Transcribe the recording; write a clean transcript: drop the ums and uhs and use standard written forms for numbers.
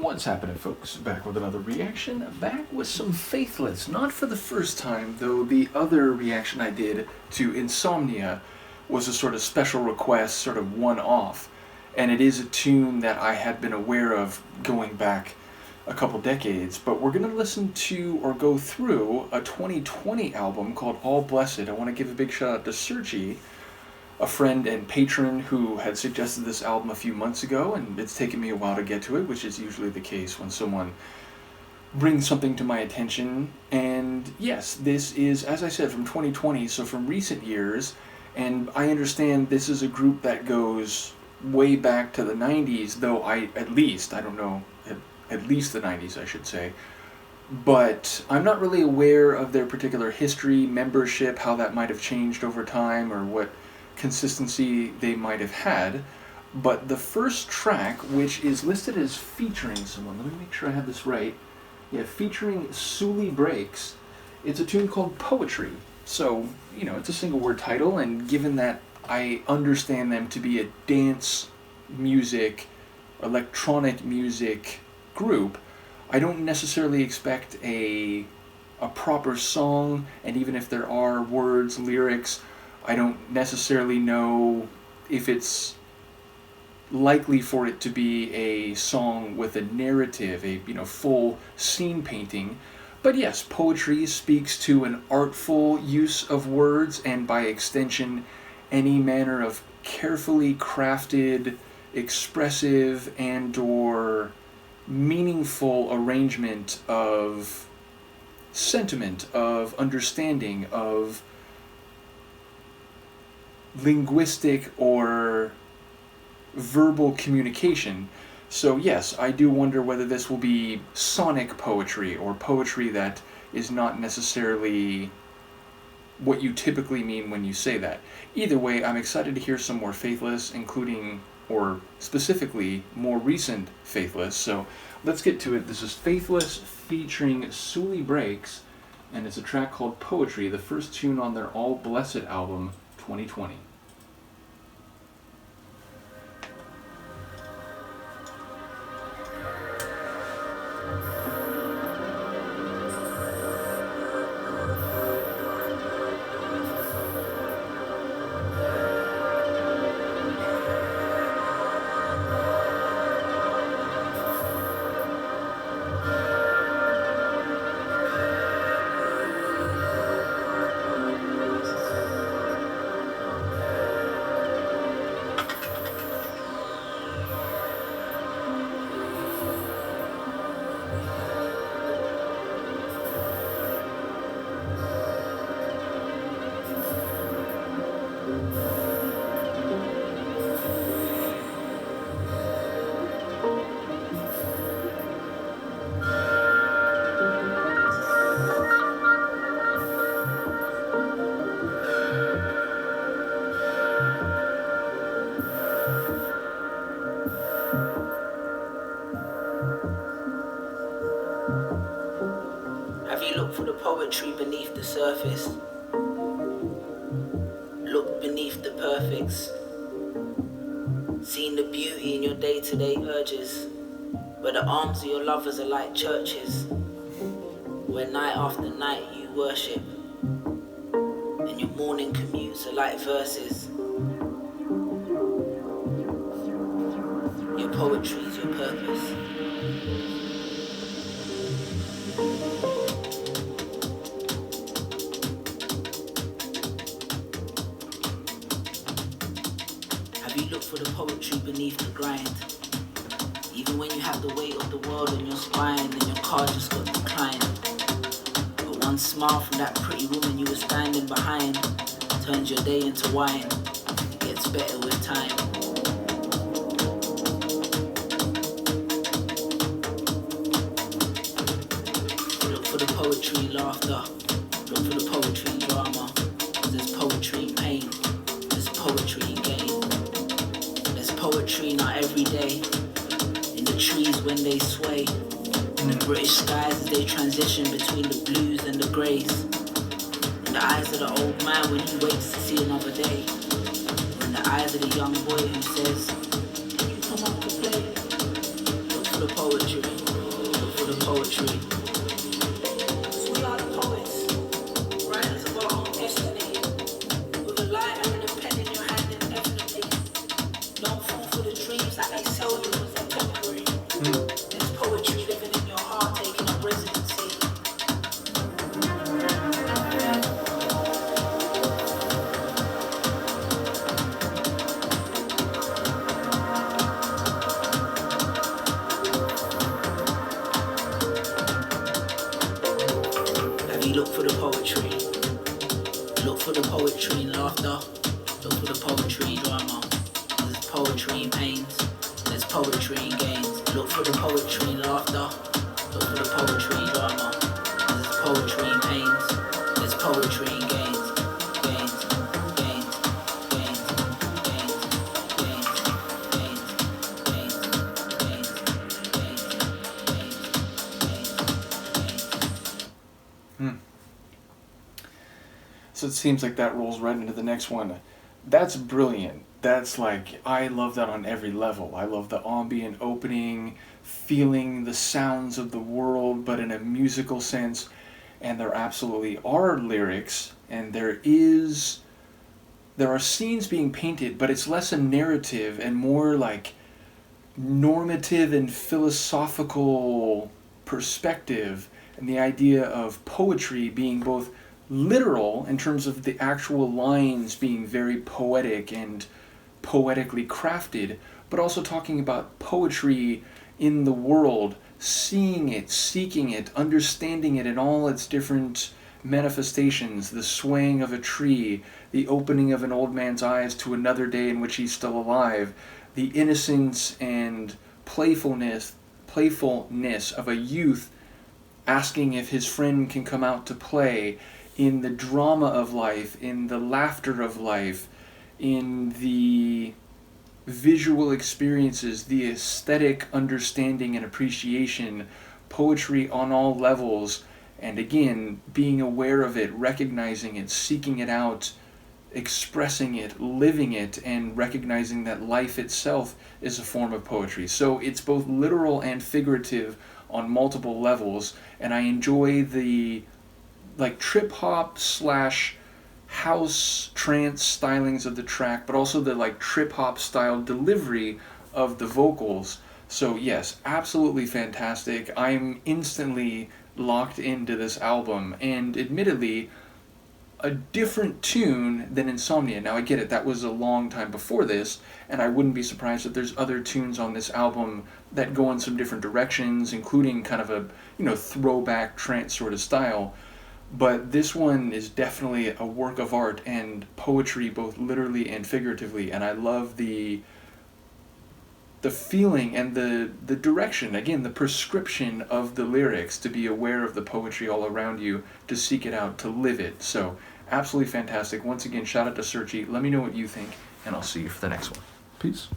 What's happening, folks? Back with another reaction. Back with some Faithless. Not for the first time, though the other reaction I did to Insomnia was a sort of special request, sort of one-off. And it is a tune that I had been aware of going back a couple decades. But we're going to listen to, or go through, a 2020 album called All Blessed. I want to give a big shout out to Searchy, a friend and patron who had suggested this album a few months ago, and it's taken me a while to get to it, which is usually the case when someone brings something to my attention. And yes, this is, as I said, from 2020, so from recent years, and I understand this is a group that goes way back to the 90s, though at least the 90s, I should say. But I'm not really aware of their particular history, membership, how that might have changed over time, or what consistency they might have had. But the first track, which is listed as featuring someone, let me make sure I have this right. Yeah, featuring Suli Breaks. It's a tune called Poetry. So, it's a single word title, and given that I understand them to be a dance music, electronic music group, I don't necessarily expect a proper song, and even if there are words, lyrics, I don't necessarily know if it's likely for it to be a song with a narrative, a full scene painting. But yes, poetry speaks to an artful use of words, and by extension, any manner of carefully crafted, expressive, and/or meaningful arrangement of sentiment, of understanding, of linguistic or verbal communication. So yes, I do wonder whether this will be sonic poetry, or poetry that is not necessarily what you typically mean when you say that. Either way, I'm excited to hear some more Faithless, including, or specifically, more recent Faithless. So let's get to it. This is Faithless featuring Suli Breaks, and it's a track called Poetry, the first tune on their All Blessed album, 2020. Have you looked for the poetry beneath the surface? Looked beneath the perfects? Seen the beauty in your day-to-day urges, where the arms of your lovers are like churches, where night after night you worship, and your morning commutes are like verses. Your poetry is your purpose. Have you looked for the poetry beneath the grind? Even when you have the weight of the world on your spine and your car just got declined. But one smile from that pretty woman you were standing behind turns your day into wine. It gets better with time. Look for the poetry in laughter. Look for the poetry in drama. There's poetry in pain. There's poetry in gain. There's poetry in our everyday. In the trees when they sway. In the British skies as they transition between the blues and the greys. In the eyes of the old man when he waits to see another day. Or in the eyes of the young boy who says, "Can you come up to play?" Look for the poetry. poetry. Look for the poetry. 'Cause we are the poets, writers of our own destiny. With a lighter and a pen in your hand indefinitely. Don't fall for the dreams that they sell you as they're temporary. There's poetry living in your heart, taking up residency. Have you looked for the poetry? Look for the poetry in laughter. Look for the poetry in drama. There's poetry in pains. There's poetry in gains. Look for the poetry in laughter. Look for the poetry in drama. There's poetry in pains. There's poetry in gains. Gains. Gains. Gains. Gains. Gains. Gains. Gains. Gains. Gains. So it seems like that rolls right into the next one. That's brilliant. That's like, I love that on every level. I love the ambient opening, feeling the sounds of the world, but in a musical sense. And there absolutely are lyrics, and there are scenes being painted, but it's less a narrative and more like normative and philosophical perspective, and the idea of poetry being both literal in terms of the actual lines being very poetic and poetically crafted, but also talking about poetry in the world, seeing it, seeking it, understanding it in all its different manifestations, the swaying of a tree, the opening of an old man's eyes to another day in which he's still alive, the innocence and playfulness of a youth asking if his friend can come out to play, in the drama of life, in the laughter of life, in the visual experiences, the aesthetic understanding and appreciation, poetry on all levels, and again, being aware of it, recognizing it, seeking it out, expressing it, living it, and recognizing that life itself is a form of poetry. So it's both literal and figurative on multiple levels, and I enjoy the like trip hop slash house trance stylings of the track, but also the like trip hop style delivery of the vocals. So yes, absolutely fantastic. I'm instantly locked into this album, and admittedly a different tune than Insomnia. Now I get it, that was a long time before this, and I wouldn't be surprised if there's other tunes on this album that go in some different directions, including kind of a, throwback trance sort of style. But this one is definitely a work of art and poetry, both literally and figuratively, and I love the feeling and the direction, again, the prescription of the lyrics, to be aware of the poetry all around you, to seek it out, to live it. So, absolutely fantastic. Once again, shout out to Searchy. Let me know what you think, and I'll see you for the next one. Peace.